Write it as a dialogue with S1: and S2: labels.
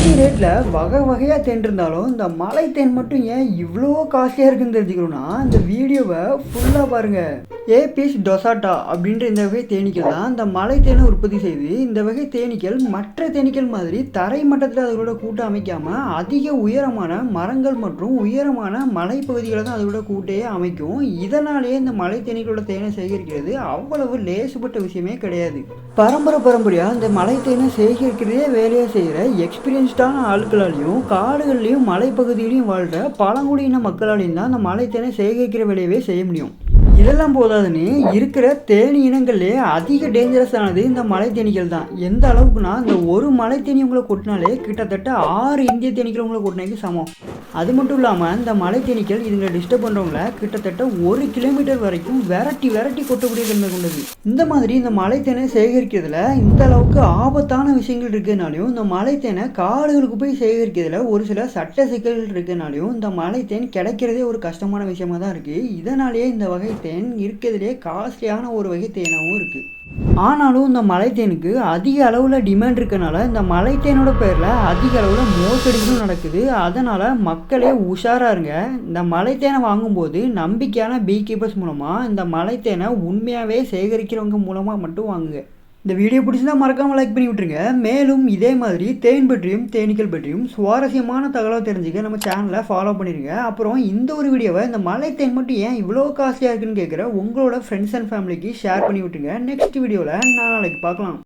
S1: கம்மி ரேட்டில் வகை வகையாக தேன் இருந்தாலும் இந்த மலை தேன் மட்டும் ஏன் இவ்வளோ காஸ்ட்லியாக இருக்குன்னு தெரிஞ்சுக்கணும்னா இந்த வீடியோவை ஃபுல்லாக பாருங்கள். ஏபிஸ் டொசாட்டா அப்படின்ற இந்த வகை தேனீக்கள் தான் இந்த மலை தேனை உற்பத்தி செய்து. இந்த வகை தேனீக்கள் மற்ற தேனீக்கள் மாதிரி தரை மட்டத்தில் அதோட கூட்டம் அமைக்காமல் அதிக உயரமான மரங்கள் மற்றும் உயரமான மலைப்பகுதிகளை தான் அதோட கூட்டையே அமைக்கும். இதனாலேயே இந்த மலை தேனீக்களோட தேனை சேகரிக்கிறது அவ்வளவு லேசுப்பட்ட விஷயமே கிடையாது. பரம்பரையாக இந்த மலை தேனை சேகரிக்கிறதே வேலையாக செய்கிற எக்ஸ்பீரியன்ஸ்டான ஆட்களாலையும் காடுகள்லையும் மலைப்பகுதியிலையும் வாழ்கிற பழங்குடியின மக்களாலையும் தான் அந்த மலை தேனை சேகரிக்கிற வேலையவே செய்ய முடியும். இதெல்லாம் போதாதுன்னு இருக்கிற தேனி இனங்கள்லேயே அதிக டேஞ்சரஸானது இந்த மலை தேனீக்கள் தான். எந்த அளவுக்குனா இந்த ஒரு மலை தேனி உங்களை கொட்டினாலே கிட்டத்தட்ட 6 இந்திய தேனீக்கள் உங்களை கொட்டினாக்கு சமம். அது மட்டும் இல்லாமல் இந்த மலை தேனீக்கள் இதுங்களை டிஸ்டர்ப் பண்ணுறவங்கள கிட்டத்தட்ட 1 கிலோமீட்டர் வரைக்கும் விரட்டி கொட்டக்கூடிய தன்மை கொண்டது. இந்த மாதிரி இந்த மலை தேனை சேகரிக்கிறதுல இந்த அளவுக்கு ஆபத்தான விஷயங்கள் இருக்கிறதுனாலையும் இந்த மலை தேனை காடுகளுக்கு போய் சேகரிக்கிறதுல ஒரு சில சட்ட சிக்கல்கள் இருக்கிறதுனாலையும் இந்த மலை தேன் கிடைக்கிறதே ஒரு கஷ்டமான விஷயமா தான் இருக்குது. இதனாலேயே இந்த வகை தேன் இருக்கிறதுலே காஸ்ட்லியான ஒரு வகை தேனாகவும் இருக்குது. ஆனாலும் இந்த மலை தேனுக்கு அதிக அளவில் டிமாண்ட் இருக்கனால இந்த மலை தேனோட பேரில் அதிக அளவில் மோசடிகளும் நடக்குது. அதனால் மக்களே உஷாராக இருங்க. இந்த மலை தேனை வாங்கும்போது நம்பிக்கையான பீ கீப்பர்ஸ் மூலமாக இந்த மலை தேனை உண்மையாகவே சேகரிக்கிறவங்க மூலமாக மட்டும் வாங்குங்க. இந்த வீடியோ பிடிச்சிருந்தா மறக்காமல் லைக் பண்ணி விட்டுருங்க. மேலும் இதே மாதிரி தேன் பற்றியும் தேனீக்கள் பற்றியும் சுவாரஸ்யமான தகவலை தெரிஞ்சுக்க நம்ம சேனலை ஃபாலோ பண்ணிடுங்க. அப்புறம் இந்த ஒரு வீடியோவை இந்த மலை தேன் மட்டும் ஏன் இவ்வளோ காஸ்ட்லியாக இருக்குன்னு கேட்குற உங்களோட ஃப்ரெண்ட்ஸ் அண்ட் ஃபேமிலிக்கு ஷேர் பண்ணி விட்டுருங்க. நெக்ஸ்ட் வீடியோவில் நான் நாளைக்கு பார்க்கலாம்.